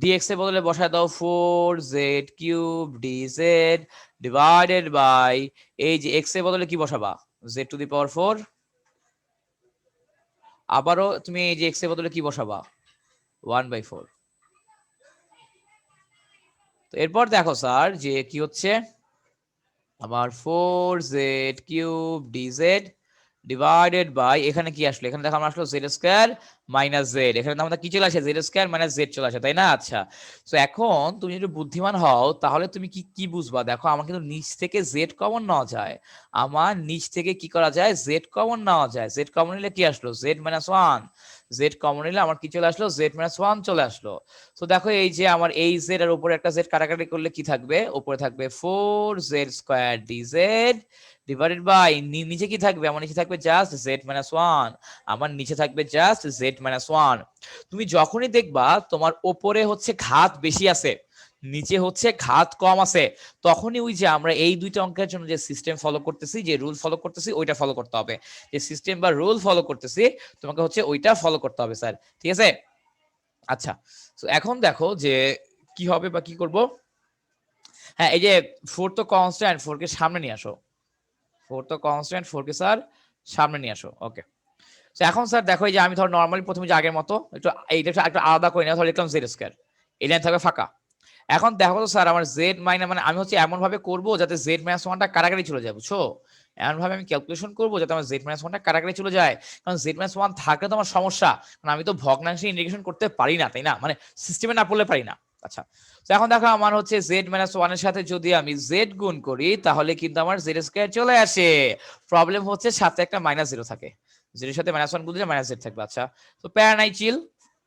dx এর বদলে বসায় দাও 4z cube dz divided by এই যে x এর বদলে কি বসাবা z টু দি পাওয়ার 4, আবারও তুমি এই যে x এর বদলে কি বসাবা 1/4। তো এরপর দেখো স্যার যে কি হচ্ছে আমার 4z cube dz divided by এখানে কি আসলো, এখানে দেখো আমার আসলো জেড স্কয়ার মাইনাস জেড, এখানে আমাদের কি চলে আসে জেড স্কয়ার মাইনাস জেড চলে আসে, তাই না? আচ্ছা, তো এখন তুমি যদি বুদ্ধিমান হও তাহলে তুমি কি কি বুঝবা, দেখো আমার কিন্তু নিচ থেকে জেড কমন নেওয়া যায়, আমার নিচ থেকে কি করা যায় জেড কমন নেওয়া যায়, জেড কমন নিলে কি আসলো Z minus one, Z common নিলে আমার কি চলে আসলো জেড মাইনাস ওয়ান চলে আসলো। তো দেখো এই যে আমার এই জেড আর উপরে একটা জেড কাটাকাটি করলে কি থাকবে, উপরে থাকবে 4z square dz divided by নিচে কি থাকবে, আমার নিচে থাকবে জাস্ট জেড মাইনাস ওয়ান, আমার নিচে থাকবে জাস্ট জেড মাইনাস ওয়ান। তুমি যখনই দেখবা তোমার ওপরে হচ্ছে ঘাত বেশি আছে নিচে হচ্ছে ঘাত কম আছে, তখনই ওই যে আমরা এই দুইটা অঙ্কের জন্য যে সিস্টেম ফলো করতেছি, যে রুল ফলো করতেছি ওইটা ফলো করতে হবে, যে সিস্টেম বা রুল ফলো করতেছি তোমাকে হচ্ছে ওইটা ফলো করতে হবে স্যার, ঠিক আছে? আচ্ছা, তো এখন দেখো যে কি হবে বা কি করব। হ্যাঁ এই যে 4 তো কনস্ট্যান্ট, 4 কে সামনে নিয়ে আসো, 4 তো কনস্ট্যান্ট, 4 কে স্যার সামনে নিয়ে আসো। ওকে, তো এখন স্যার দেখো এই যে আমি ধর নরমালি প্রথমে যে আগের মতো একটু এইটা একটু আলাদা করে নেওয়া, ধর লিখলাম জেড স্কয়ার, এই লাইন থাকবে ফাঁকা। এখন দেখো তো স্যার আমার জেড মাইনাস মানে আমি হচ্ছে এমন ভাবে করবো যাতে জেড মাইনাস ওয়ানটা কারাগারি চলে যায়, বুঝছো? এমন ভাবে আমি ক্যালকুলেশন করবো যাতে আমার জেড মাইনাস ওয়ানটা কারাগারি চলে যায়, কারণ জেড মাইনাস ওয়ান থাকলে তো আমার সমস্যা, কারণ আমি তো ভগ্নাংশে ইন্টিগ্রেশন করতে পারি না, তাই না? মানে সিস্টেমে না পড়লে পারি না। আচ্ছা, তো এখন দেখো আমার হচ্ছে জেড মাইনাস ওয়ানের সাথে যদি আমি জেড গুণ করি তাহলে কিন্তু আমার জেড স্কয়ার চলে আসে। প্রবলেম হচ্ছে সাথে একটা মাইনাস জিরো থাকে, জিরোর সাথে মাইনাস ওয়ান গুণ দিলে মাইনাস জেড থাকবে। আচ্ছা, তো প্যারা নাই, চিল।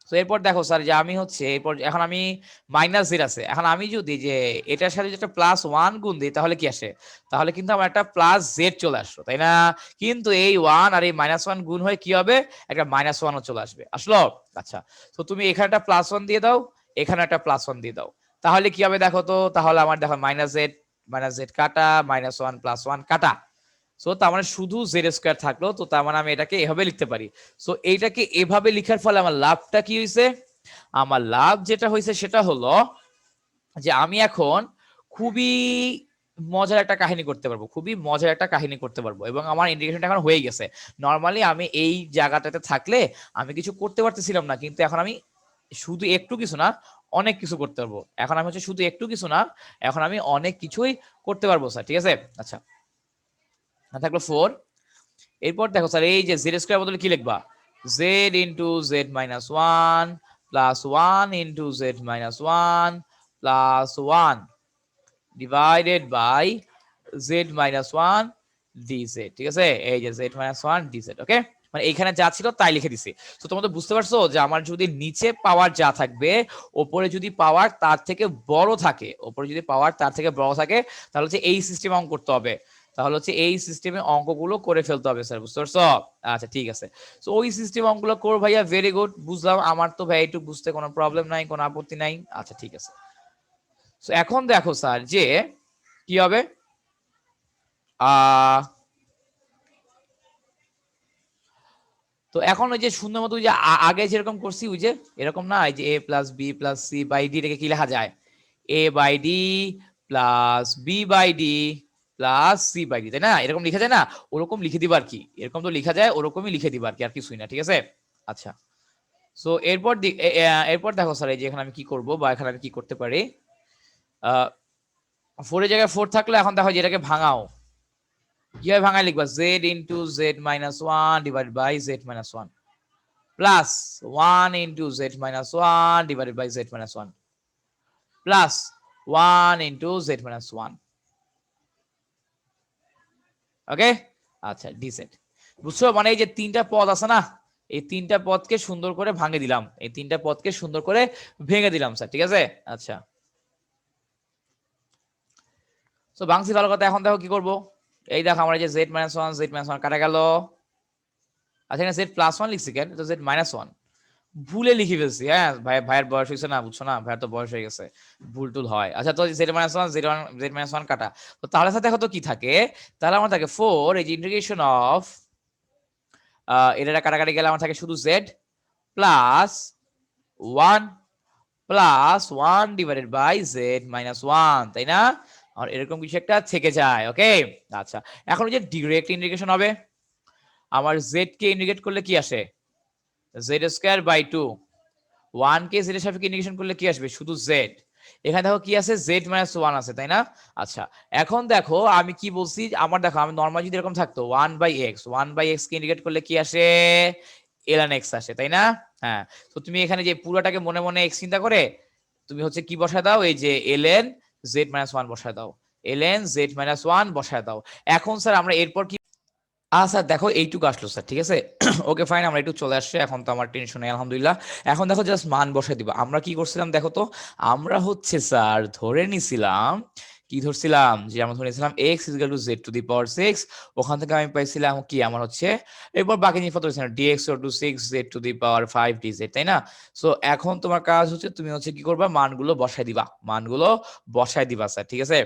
তো এরপর দেখো স্যার যে আমি হচ্ছে এরপর এখন আমি মাইনাস জেড আছে, এখন আমি যদি যে এটার সাথে যেটা প্লাস ওয়ান গুণ দিই তাহলে কি আসে, তাহলে কিন্তু আমার একটা প্লাস জেড চলে আসলো, তাই না? কিন্তু এই ওয়ান আর এই মাইনাস ওয়ান গুণ হয়ে কি হবে, একটা মাইনাস ওয়ানও চলে আসবে, আসলো? আচ্ছা, তো তুমি এখানে একটা প্লাস ওয়ান দিয়ে দাও, এখানে একটা প্লাস ওয়ান দিয়ে দাও, তাহলে কি হবে দেখো তো, তাহলে আমার দেখো মাইনাস জেড কাটা, মাইনাস ওয়ান প্লাস ওয়ান কাটা, সো তার মানে শুধু জেড স্কয়ার থাকলো, তো তার মানে আমি এটাকে এভাবে লিখতে পারি। সো এইটাকে এভাবে লিখার ফলে আমার লাভটা কি হয়েছে, আমার লাভ যেটা হয়েছে সেটা হলো যে আমি এখন খুবই মজার একটা কাহিনী করতে পারবো, খুবই মজার একটা কাহিনী করতে পারবো, এবং আমার ইন্ডিকেশনটা এখন হয়ে গেছে। নর্মালি আমি এই জায়গাটাতে থাকলে আমি কিছু করতে পারতেছিলাম না, কিন্তু এখন আমি শুধু একটু কিছু না অনেক কিছু করতে পারবো, এখন আমি হচ্ছে শুধু একটু কিছু না এখন আমি অনেক কিছুই করতে পারবো স্যার, ঠিক আছে? আচ্ছা, থাকলো 4। এরপর দেখো স্যার এই যে জেড স্কয়ার বদলে কি লিখবা, Z into Z minus one plus one into Z minus one plus one divided by Z minus one dz, ঠিক আছে? এই যে Z minus one dz. Okay, মানে এইখানে যা ছিল তাই লিখে দিছি। তো তোমরা তো বুঝতে পারছো যে আমার যদি নিচে পাওয়ার যা থাকবে ওপরে যদি পাওয়ার তার থেকে বড় থাকে, ওপরে যদি পাওয়ার তার থেকে বড় থাকে তাহলে হচ্ছে এই সিস্টেম অঙ্ক করতে হবে, তাহলে হচ্ছে এই সিস্টেমে অঙ্কগুলো করে ফেলতে হবে স্যার, বুঝতে পারছো? আচ্ছা ঠিক আছে, তো ওই সিস্টেম অঙ্কগুলো করো ভাইয়া, ভেরি গুড, বুঝলাম, আমার তো ভাই একটু বুঝতে কোনো প্রবলেম নাই, কোনো আপত্তি নাই। আচ্ছা ঠিক আছে, তো এখন দেখো স্যার যে কি হবে, আহ তো এখন ওই যে শূন্য মতো ওই যে আগে যেরকম করছি ওই যে এরকম না, এই যে A plus B plus C by D রেখে কি লেখা যায়, A by D plus B by D plus C by D, তাই না? এরকম লিখা যায় না, ওরকম লিখে দিবা আর কি, এরকম তো লিখা যায় ওরকমই লিখে দিবা আর কি, আর কিছুই না, ঠিক আছে? আচ্ছা, সো এরপর এরপর দেখো স্যার এই যে এখানে আমি কি করব বা এখানে আমি কি করতে পারি, আহ 4 এর জায়গায় 4 থাকলে এখন দেখো যেটাকে ভাঙাও, কিভাবে ভাঙায় লিখবা, Z into Z minus one divide by Z minus one plus one into Z minus one divided by Z minus one plus one into Z minus one. Okay, আচ্ছা ডিজেড, বুঝছো? মানে এই যে তিনটা পদ আছে না, এই তিনটা পদকে সুন্দর করে ভাঙে দিলাম, এই তিনটা পদকে সুন্দর করে ভেঙে দিলাম স্যার, ঠিক আছে। আচ্ছা, তো ভাঙছি ভালো কথা। এখন দেখো কি করব, এই দেখো আমার যে Z minus one, Z minus one কাটা গেল। আচ্ছা, এখানে জেড প্লাস ওয়ান লিখছি কেন, তো জেড মাইনাস ওয়ান ভুলে লিখে ফেলছি। হ্যাঁ ভাই, ভাইয়ের বয়স হয়েছে না, বুঝছো না, ভাইয়ের তো বয়স হয়ে গেছে, ভুল টুল হয়। আচ্ছা, তো Z minus one, Z minus one কাটা, তো তাহলে সাথে দেখো তো কি থাকে, তাহলে আমার থাকে ফোর, এই যে ইন্টিগ্রেশন অফ এটা কাটাকাটি গেলে আমার থাকে শুধু Z plus one plus one divided by Z minus one, তাই না? আর এরকম কিছু একটা থেকে যায়, ওকে। আচ্ছা, এখন যে ডিরেক্ট ইন্টিগ্রেশন হবে, আমার জেড কে ইন্টিগ্রেট করলে কি আসে, Z square by two, one কে জেড এর সাপেক্ষে ইন্টিগ্রেশন করলে কি আসবে, শুধু জেড। এখানে দেখো কি আছে, জেড মাইনাস ওয়ান আছে, তাই না? আচ্ছা, এখন দেখো আমি কি বলছি, আমার দেখো আমি নর্মাল যদি এরকম থাকতো one by X, one by X কে ইন্টিগ্রেট করলে কি আসে, এলএন এক্স আসে, তাই না? হ্যাঁ, তো তুমি এখানে যে পুরোটাকে মনে মনে এক্স চিন্তা করে তুমি হচ্ছে কি বসায় দাও, এই যে এলএন জেড মাইনাস ওয়ান বসায় দাও, এলএন জেড মাইনাস ওয়ান বসায় দাও। এখন স্যার আমরা এরপর কি, স্যার দেখো এইটুকু আসলো স্যার, ঠিক আছে। ওকে ফাইন, আমরা একটু চলে আসছে, এখন তো আমার টেনশন নেই আলহামদুলিল্লাহ। এখন দেখো জাস্ট মান বসাই দিব। আমরা কি করছিলাম দেখো তো, আমরা হচ্ছে স্যার ধরে নিছিলাম, কি ধরছিলাম, যে আমরা ধরে নিছিলাম X equal to Z to the power six. ওখান থেকে আমি পাইছিলাম কি, আমার হচ্ছে এরপর বাকি জিনিস পত্র dx to six Z to the power five dz, তাই না? সো এখন তোমার কাজ হচ্ছে তুমি হচ্ছে কি করবা, মানগুলো বসাই দিবা, মানগুলো বসাই দিবা স্যার, ঠিক আছে।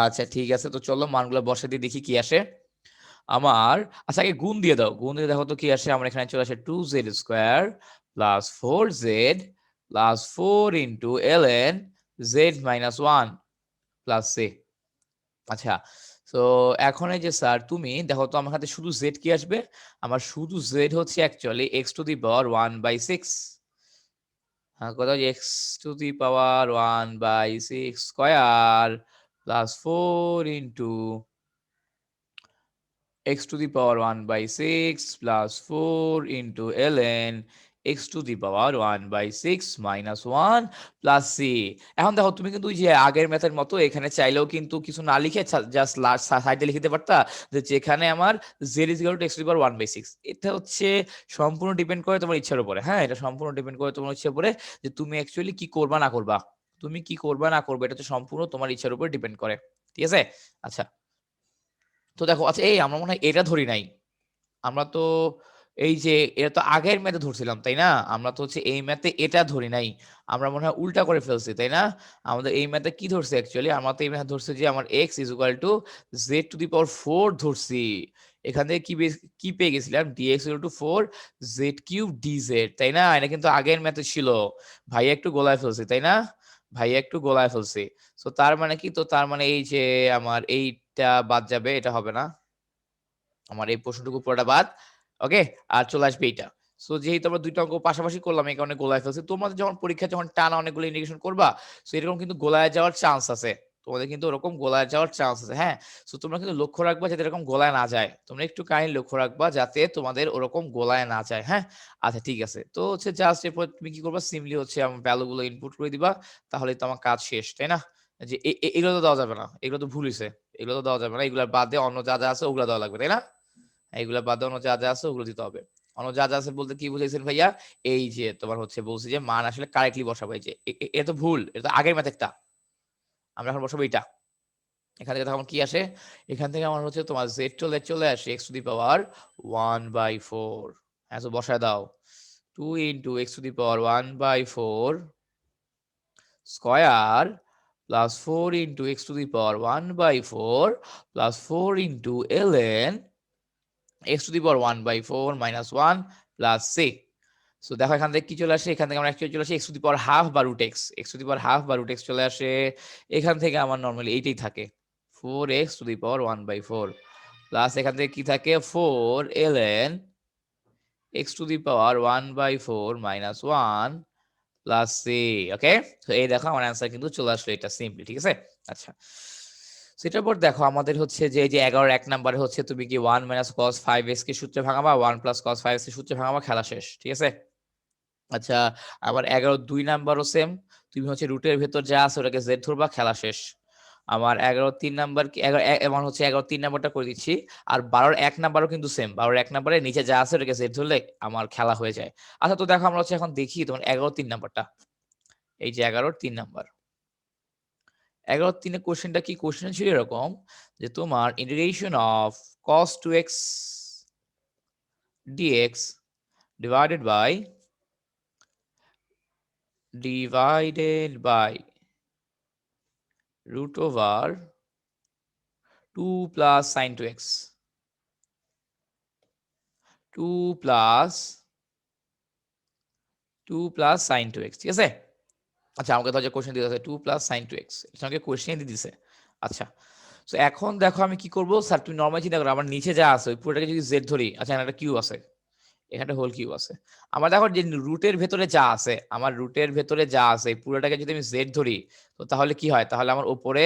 আচ্ছা ঠিক আছে, তো চলো মানগুলো বসাই দিয়ে দেখি কি আসে আমার। আচ্ছা, আগে গুণ দিয়ে দাও, গুণ দিয়ে দেখো তো কি আসে। আমার এখানে চলে আসে two Z square plus four Z plus four into L N Z minus one plus C. আচ্ছা, তো এখন এই যে স্যার তুমি দেখো তো আমার হাতে শুধু জেড কি আসবে, আমার শুধু জেড হচ্ছে actually X to the power one by six. হ্যাঁ, কত, X to the power one by six square plus four into x to the power 1 by 6 plus 4 into ln x to the power 1 by 6 minus 1 plus c। এখন দেখো তুমি কিন্তু ওই যে আগের ম্যাথের মতো এখানে চাইলেও কিন্তু কিছু না লিখে জাস্ট লাস্ট সাইডে লিখতে পারতা, যে যেখানে আমার z is equal to x to the power 1 by 6। এটা হচ্ছে সম্পূর্ণ ডিপেন্ড করে তোমার ইচ্ছার উপরে। হ্যাঁ, এটা সম্পূর্ণ ডিপেন্ড করে তোমার ইচ্ছার উপরে, যে তুমি অ্যাকচুয়ালি কি করবা না করবা, তুমি কি করবা না করবে, এটা হচ্ছে সম্পূর্ণ তোমার ইচ্ছার উপর ডিপেন্ড করে, ঠিক আছে। আচ্ছা, তো দেখো, আচ্ছা এই আমরা মনে হয় এটা ধরি নাই, আমরা তো এই যে এটা তো আগের ম্যাথে ধরছিলাম, তাই না? আমরা তো হচ্ছে এই ম্যাথে এটা ধরি নাই, আমরা মনে হয় উল্টা করে ফেলছি, তাই না? আমাদের এই ম্যাথে কি ধরছে অ্যাকচুয়ালি, আমরা তো এই ম্যাথে ধরছে যে আমার X is equal to Z to the power four ধরছি। এখান থেকে কি পেয়ে গেছিলাম, dx equal to four Z cube dz, তাই না? এটা কিন্তু আগের ম্যাথে ছিল, ভাইয়া একটু গোলায় ফেলছি, তাই না? ভাইয়া একটু গোলায় ফেলছি। তো তার মানে কি, তো তার মানে এই যে আমার এইটা বাদ যাবে, এটা হবে না, আমার এই প্রশ্নটুকু পুরোটা বাদ, ওকে। আর চলে আসবে এইটা। সো যেহেতু আমরা দুইটা অঙ্ক পাশাপাশি করলাম, এই কারণে গোলায় ফেলছি। তোমাদের যখন পরীক্ষা যখন টানা অনেকগুলো ইন্টিগ্রেশন করবা, সো এরকম কিন্তু গোলায় যাওয়ার চান্স আছে, তোমাদের কিন্তু ওরকম গোলায় যাওয়ার চান্স আছে। হ্যাঁ, সো তোমরা কিন্তু লক্ষ্য রাখবা যাতে এরকম গোলায় না যায়, তোমরা একটু কাইন্ডলি লক্ষ্য রাখবা যাতে তোমাদের ওরকম গোলায় না যায়। হ্যাঁ, আচ্ছা ঠিক আছে, তো হচ্ছে জাস্ট এরপর তুমি কি করবা, সিম্পলি হচ্ছে আমার ভ্যালু গুলো ইনপুট করে দিবা, তাহলে তো আমার কাজ শেষ, তাই না? যে এগুলো তো দেওয়া যাবে না, এগুলো তো ভুল হয়েছে, এগুলো তো দেওয়া যাবে না, এগুলোর বাদে অন্য যা যা আছে ওগুলো দেওয়া লাগবে, তাই না? এইগুলা বাদে অন্য যা যা আছে ওগুলো দিতে হবে। অন্য যা যা আছে বলতে কি বুঝাইছেন ভাইয়া, এই যে তোমার হচ্ছে বলছি যে মান আসলে কারেক্টলি বসাবো, এই যে এটা তো ভুল, এটা তো আগের ম্যাথ একটা, আমরা এখন বসাবো এটা। এখান থেকে তখন কি আসে, এখান থেকে আমার হচ্ছে তোমার জেড চলে চলে আসে X to the power one by four. হ্যাঁ, তো বসায় দাও, two into X to the power one by four square plus four into X to the power one by four plus four into LN x to the power 1 by 4 minus 1 plus 6। So দেখো এখান থেকে কি চলে আসে, এখান থেকে আমরা অ্যাকচুয়ালি চলে আসে x to the power half বা root x to the power half বা রুট x চলে আসে। এখান থেকে আমার নরমালি এইটাই থাকে 4x to the power 1 by 4 plus এখান থেকে কি থাকে 4 ln x to the power 1 by 4 minus 1 plus c। ওকে, তো এই দেখো আমার অ্যান্সার কিন্তু চলে আসলো, এটা সিম্পলি, ঠিক আছে। আচ্ছা, সেটার পর দেখো আমাদের হচ্ছে যে এই যে 11 এক নম্বরে হচ্ছে তুমি কি 1 মাইনাস cos 5x কে সূত্রে ভাঙাবা, 1 প্লাস cos 5x কে সূত্রে ভাঙাবা, খেলা শেষ, ঠিক আছে। আচ্ছা, আবার 11 2 নাম্বারও সেম, তুমি হচ্ছে রুটের ভেতর যা আছে ওটাকে z ধরবা, খেলা শেষ। আমার 11 নাম্বার কি 11 হচ্ছে 11 নাম্বারটা করে দিচ্ছি। আর 12 নাম্বারও কিন্তু সেম, 12 নাম্বারের নিচে যা আছে ওটাকে জেড ধরলে আমার খেলা হয়ে যায়। আচ্ছা তো দেখো আমরা হচ্ছে এখন দেখি তোমার 11 নাম্বারটা, এই যে 11 নাম্বার, 11 কোশ্চেনটা কি, কোশ্চেন ছিল এরকম যে তোমার integration of cos 2x dx divided by root over 2 plus sin 2x, 2 plus sin 2x, ঠিক আছে। আচ্ছা আমাকে তো যে কোশ্চেন দিতে 2 plus sin 2x, এটা আমাকে কোশ্চেন দিয়ে দিছে। আচ্ছা তো এখন দেখো আমি কি করব, স্যার তুমি নরমালি চিন্তা করো আমার নিচে যা আছে ওই পুরোটাকে যদি জেড ধরি, আচ্ছা এখানে একটা কিউ আছে, এখানে হোল কিউ আছে, আমার দেখো যে রুটের ভেতরে যা আছে, আমার রুটের ভেতরে যা আছে পুরোটাকে যদি আমি জেড ধরি তো তাহলে কি হয়, তাহলে আমার উপরে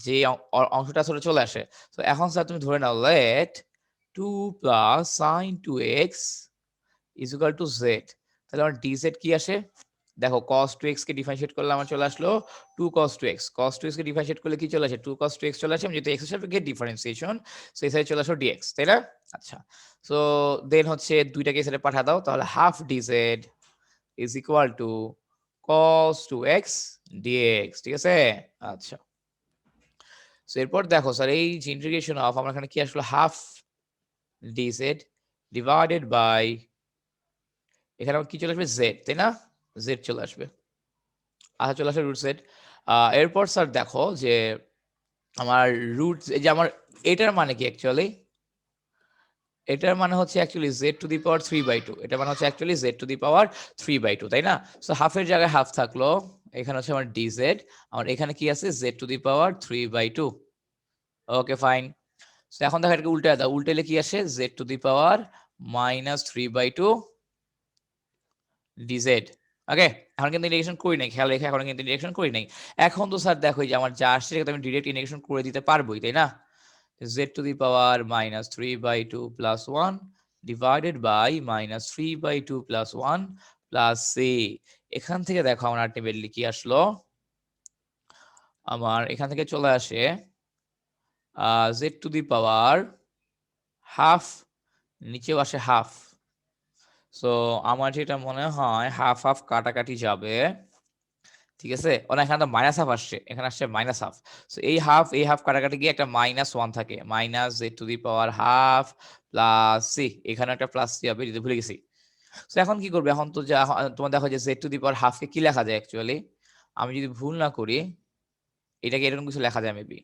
যে অংশটা আসলে চলে আসে। তো এখন স্যার তুমি ধরে নাও late 2 plus sin 2x is equal to z, তাহলে আমার dz কি আসে, দেখো cos 2x কে ডিফারেন্সিয়েট করলে আমার চলে আসলো 2 cos 2x, cos 2x কে ডিফারেন্সিয়েট করলে কি চলে আসে 2 cos 2x চলে আসে, যেহেতু x এর সাপেক্ষে ডিফারেন্সিয়েশন সেই সাইডে চলে আসলো dx, তাই না। আচ্ছা সো দেন হচ্ছে দুইটাকে এই সাইডে পাঠা দাও, তাহলে half dz is equal to cos 2x dx, ঠিক আছে। আচ্ছা সো এরপর দেখো স্যার এই যে ইন্টিগ্রেশন অফ আমরা এখানে কি আসলো হাফ dz ডিভাইডেড বাই, এখানে আমার কি চলে আসবে জেড, তাই না, জেড চলে আসবে। আচ্ছা চলে আসে রুট জেড। এরপর স্যার দেখো যে আমার রুট, এই যে আমার এটার মানে কি অ্যাকচুয়ালি, এটার মানে হচ্ছে actually Z to the power 3/2, এটা মানে হচ্ছে actually Z to the power 3/2, তাই না। সো হাফের জায়গায় হাফ থাকলো, এখানে হচ্ছে আমার ডিজেড, আমার এখানে কি আছে Z to the power 3/2। Okay fine. So এখন দেখো এটাকে উল্টে দাও, উল্টেলে কি আসে Z to the power -3/2 D Z. Okay এখন কিন্তু ইন্টিগ্রেশন করি নাই, খেয়াল রেখে এখন কিন্তু ইন্টিগ্রেশন করি নাই। এখন তো স্যার দেখো যে আমার যা আসছে সেটা আমি ডিরেক্ট ইন্টিগ্রেশন করে দিতে পারবোই, তাই না। z to the power -3/2 plus 1 divided by -3/2 plus 1 plus c, এখান থেকে দেখো আমার আলটিমেটলি কি আসলো, আমার এখান থেকে চলে আসে z to the power half, নিচেও আসে হাফ। সো আমার যেটা মনে হয় হাফ হাফ কাটাকাটি যাবে, ঠিক আছে। না এখানে তো মাইনাস হাফ আসছে, এখানে আসছে মাইনাস হাফ। সো এই হাফ কাটাকাটি গিয়ে একটা -1 থাকে, minus Z to the power half plus C, এখানে একটা প্লাস সি হবে, যদি ভুলে গেছি। সো এখন কি করবে, এখন তো যা তোমার দেখো যে Z to the power half কে কি লেখা যায় অ্যাকচুয়ালি, আমি যদি ভুল না করি এটাকে এরকম কিছু লেখা যায় মেবি,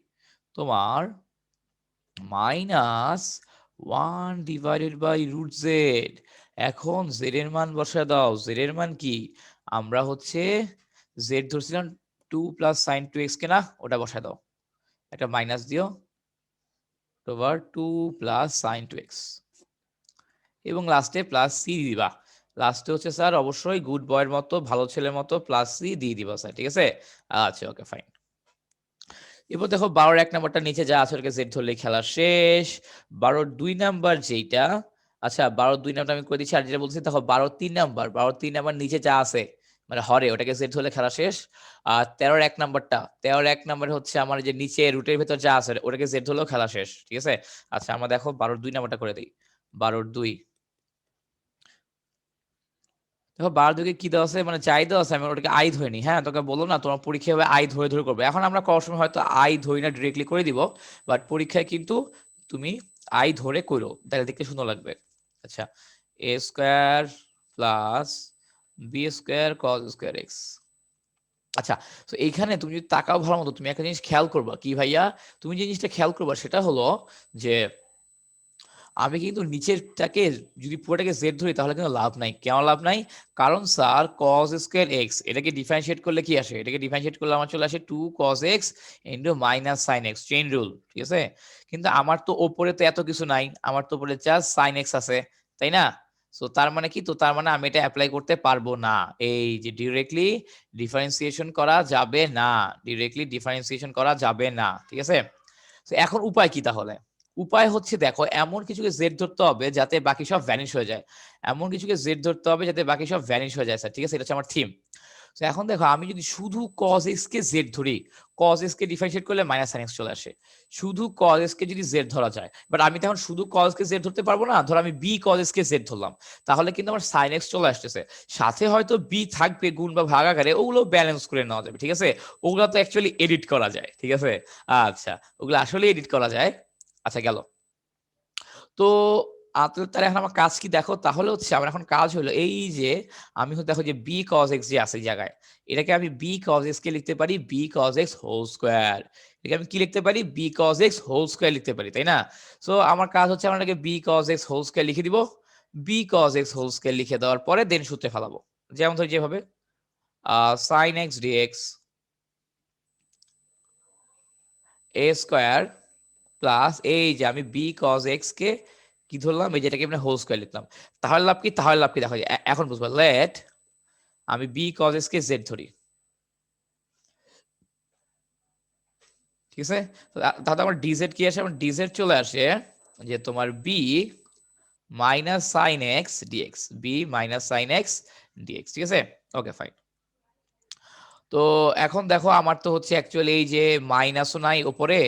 তোমার -1/√z। এখন জেড এর মান বসা দাও, জেড এর মান কি, আমরা হচ্ছে জেড ধরছিলাম 2 plus sin 2x কে, না ওটা বসায় দাও, একটা মাইনাস দিও ওভার 2 plus sin 2x এবং লাস্টে প্লাস সি দিবা। লাস্টে হচ্ছে স্যার অবশ্যই গুড বয়ের মতো ভালো ছেলের মতো প্লাস সি দিয়ে দিবা স্যার, ঠিক আছে। আচ্ছা ওকে ফাইন। এরপর দেখো 12 নাম্বারটা নিচে যা আছে ওটাকে জেড ধরলে খেলা শেষ। 12 নাম্বার যেটা, আচ্ছা 12 নাম্বার আমি করে দিচ্ছি। আর যেটা বলছি দেখো 12 নাম্বার নিচে যা আছে মানে হরে, ওটাকে জেড ধরলে খেলা শেষ। আর 13 নাম্বারটা, 13 হচ্ছে আমার যে নিচে রুটের ভেতর যা আছে ওটাকে জেড ধরলেও খেলা শেষ, ঠিক আছে। আচ্ছা আমরা দেখো 12 নাম্বারটা করে দিই। 12 দেখো 12 কি দেওয়া আছে, মানে যাই দেওয়া আছে আমি ওটাকে আই ধরে নিই। হ্যাঁ তোকে বললো না তোমার পরীক্ষা হবে আই ধরে ধরে করবে, এখন আমরা করার সময় হয়তো আই ধরি না ডিরেক্টলি করে দিব, বাট পরীক্ষায় কিন্তু তুমি আই ধরে করো, তাহলে দেখতে সুন্দর লাগবে। আচ্ছা A square plus B square cos square X. আচ্ছা তো এইখানে তুমি যদি তাকাও ভালো মতো, তুমি একটা জিনিস খেয়াল করবা কি ভাইয়া, তুমি যে জিনিসটা খেয়াল করবা সেটা হলো যে আমি কিন্তু নিচেরটাকে যদি পুরোটাকে জেড ধরি তাহলে কিন্তু লাভ নাই। কেন লাভ নাই, কারণ স্যার কজ স্কোয়ার এক্স এটাকে ডিফারেন্সিয়েট করলে কি আসে, এটাকে ডিফারেন্সিয়েট করলে আমার চলে আসে 2 cos x into minus sine x, chain rule, ঠিক আছে। কিন্তু আমার তো ওপরে তো এত কিছু নাই, আমার তো উপরে জাস্ট সাইন এক্স আছে, তাই না। সো তার মানে কি, তো তার মানে আমি এটা অ্যাপ্লাই করতে পারবো না, এই যে ডিরেক্টলি ডিফারেন্সিয়েশন করা যাবে না, ডিরেক্টলি ডিফারেন্সিয়েশন করা যাবে না, ঠিক আছে। তো এখন উপায় কি তাহলে, উপায় হচ্ছে দেখো এমন কিছুকে জেড ধরতে হবে যাতে বাকি সব ভ্যানিশ হয়ে যায়, এমন কিছুকে জেড ধরতে হবে যাতে বাকি সব ভ্যানিশ হয়ে যায় স্যার, ঠিক আছে, এটা হচ্ছে আমার থিম। তো এখন দেখো আমি যদি শুধু cos x কে z ধরি, cos x কে ডিফারেন্সিয়েট করলে মাইনাস sin x চলে আসে। শুধু cos x কে যদি z ধরা যায়, বাট আমি তখন শুধু cos কে z ধরতে পারবো না। ধর আমি b cos x কে z ধরলাম, তাহলে কিন্তু আমার sin x চলে আসতেছে। সাথে হয়তো b থাকবে গুণ বা ভাগ আকারে, ওগুলো ব্যালেন্স করে নেওয়া যাবে, ঠিক আছে। ওগুলো তো অ্যাকচুয়ালি এডিট করা যায়, ঠিক আছে। আচ্ছা, ওগুলো আসলে এডিট করা যায়। আচ্ছা গেল। তো তাহলে এখন আমার কাজ কি দেখো, তাহলে হচ্ছে আমার এখন কাজ হলো এই যে আমি হচ্ছে দেখো যে b cos x যে আছে এই জায়গায়, এটাকে আমি b cos x কে লিখতে পারি b cos x whole square. এটাকে আমি কি লিখতে পারি b cos x whole square লিখতে পারি, তাই না। সো আমার কাজ হচ্ছে আমরা এটাকে b cos x whole square লিখে দিব। b cos x whole square লিখে দেওয়ার পরে দেন সূত্রে ফেলাবো, যেমন ধর যেভাবে sin x dx a square plus এই যে আমি b cos x কে কি ধরলাম, এই যেটাকে আমরা হোল স্কয়ার লিখলাম। তাহলে লাভ কি, তাহলে লাভ কি দেখো, এখন বুঝবো। লেট আমি b cos x কে z ধরি, ঠিক আছে। তাহলে আমার dz কি আসে, আমার dz চলে আসে যে তোমার b minus sin x dx, b minus sin x dx, ঠিক আছে। Okay fine. তো এখন দেখো আমার তো হচ্ছে অ্যাকচুয়ালি এই যে মাইনাসও নাই উপরে,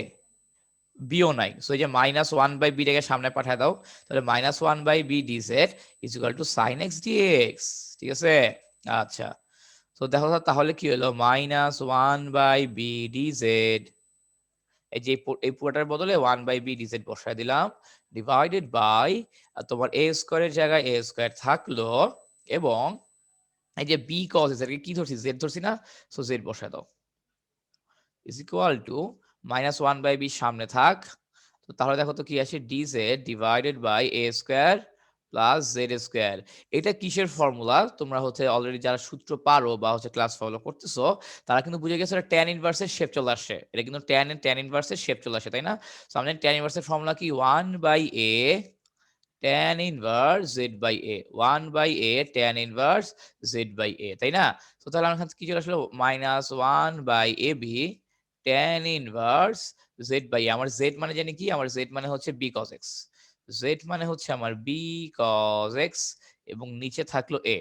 বিও নাই। সো এই যে মাইনাস ওয়ান বাই বিটাকে সামনে পাঠিয়ে দাও, তাহলে minus one by B dz is equal to sine X dx, ঠিক আছে। আচ্ছা, তো দেখো তাহলে কি হলো, minus one by B dz, এই যে এই পুরোটার বদলে ওয়ান বাই বি ডিজেড বসায় দিলাম, ডিভাইডেড বাই তোমার এ স্কোয়ারের জায়গায় এ স্কোয়ার থাকলো, এবং এই যে বি কজ এটাকে কি ধরছি, জেড ধরছি না, সো জেড বসায় দাও is equal to minus one by B সামনে থাক। তো তাহলে দেখো তো কি আসে, dz divided by A square plus Z square. এটা কিসের ফর্মুলা, তোমরা হচ্ছে অলরেডি যারা সূত্র পারো বা হচ্ছে ক্লাস ফলো করতেছো, তারা কিন্তু বুঝে গেছে এটা ট্যান ইনভার্সের শেপ চলে আসে। এটা কিন্তু ট্যান ইনভার্সের শেপ চলে আসে, তাই না। সো আমাদের ট্যান ইনভার্সের ফর্মুলা কি, one by A tan inverse Z by A, one by A tan inverse Z by A, তাই না। তো তাহলে আমার কাছে কি চলে আসলো, minus one by A B tan inverse Z by A. আমার জেড মানে জানি কি, আমার জেড মানে হচ্ছে বি কজ এক্স, জেড মানে হচ্ছে আমার বি কজ এক্স, এবং নিচে থাকলো এ,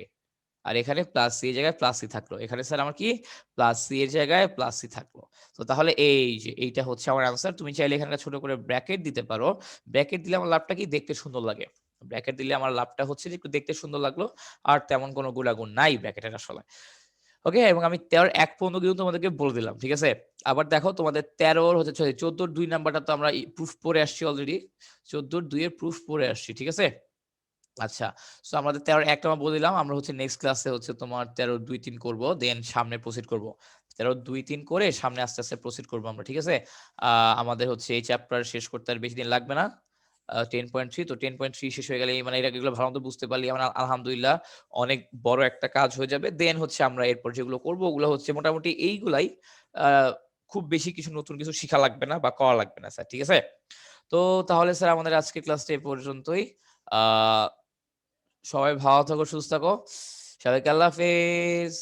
আর এখানে প্লাস সি এর জায়গায় প্লাস সি থাকলো, এখানে স্যার আমার কি প্লাস সি এর জায়গায় প্লাস সি থাকলো। তো তাহলে এই যে এইটা হচ্ছে আমার আনসার। তুমি চাইলে এখানে ছোট করে ব্র্যাকেট দিতে পারো, ব্র্যাকেট দিলে আমার লাভটা কি, দেখতে সুন্দর লাগে। ব্র্যাকেট দিলে আমার লাভটা হচ্ছে যে একটু দেখতে সুন্দর লাগলো, আর তেমন কোনো গুণাগুণ নাই ব্র্যাকেটের আসলে। ওকে, এবং আমি 13 এক পর্যন্ত কিন্তু তোমাদেরকে বলে দিলাম, ঠিক আছে। আবার দেখো তোমাদের 13 হচ্ছে 14 2 নাম্বারটা তো আমরা প্রুফ পড়ে আসছি অলরেডি, 14 2 এর প্রুফ পড়ে আসছি, ঠিক আছে। আচ্ছা, সো আমাদের 13 একটা আমরা বলে দিলাম, আমরা হচ্ছে নেক্সট ক্লাসে হচ্ছে তোমার 13 2 3 করব, দেন সামনে প্রসিড করব। 13 2 3 করে সামনে আস্তে আস্তে প্রসিড করব আমরা, ঠিক আছে। আমাদের হচ্ছে এই চ্যাপ্টার শেষ করতে আর বেশি দিন লাগবে না। 10.3, তো 10.3 শেষ হয়ে গেলে মানে এগুলো ভালো মতো বুঝতে পারলে আমরা আলহামদুলিল্লাহ অনেক বড় একটা কাজ হয়ে যাবে। দেন হচ্ছে আমরা এরপর যেগুলো করব ওগুলো হচ্ছে মোটামুটি এইগুলাই, আহ, খুব বেশি কিছু নতুন কিছু শিখা লাগবে না বা করা লাগবে না স্যার, ঠিক আছে। তো তাহলে স্যার আমাদের আজকে ক্লাসটা এ পর্যন্তই। আহ সবাই ভালো থাকো, সুস্থ থাকো, সবাইকে আল্লাহ হাফেজ।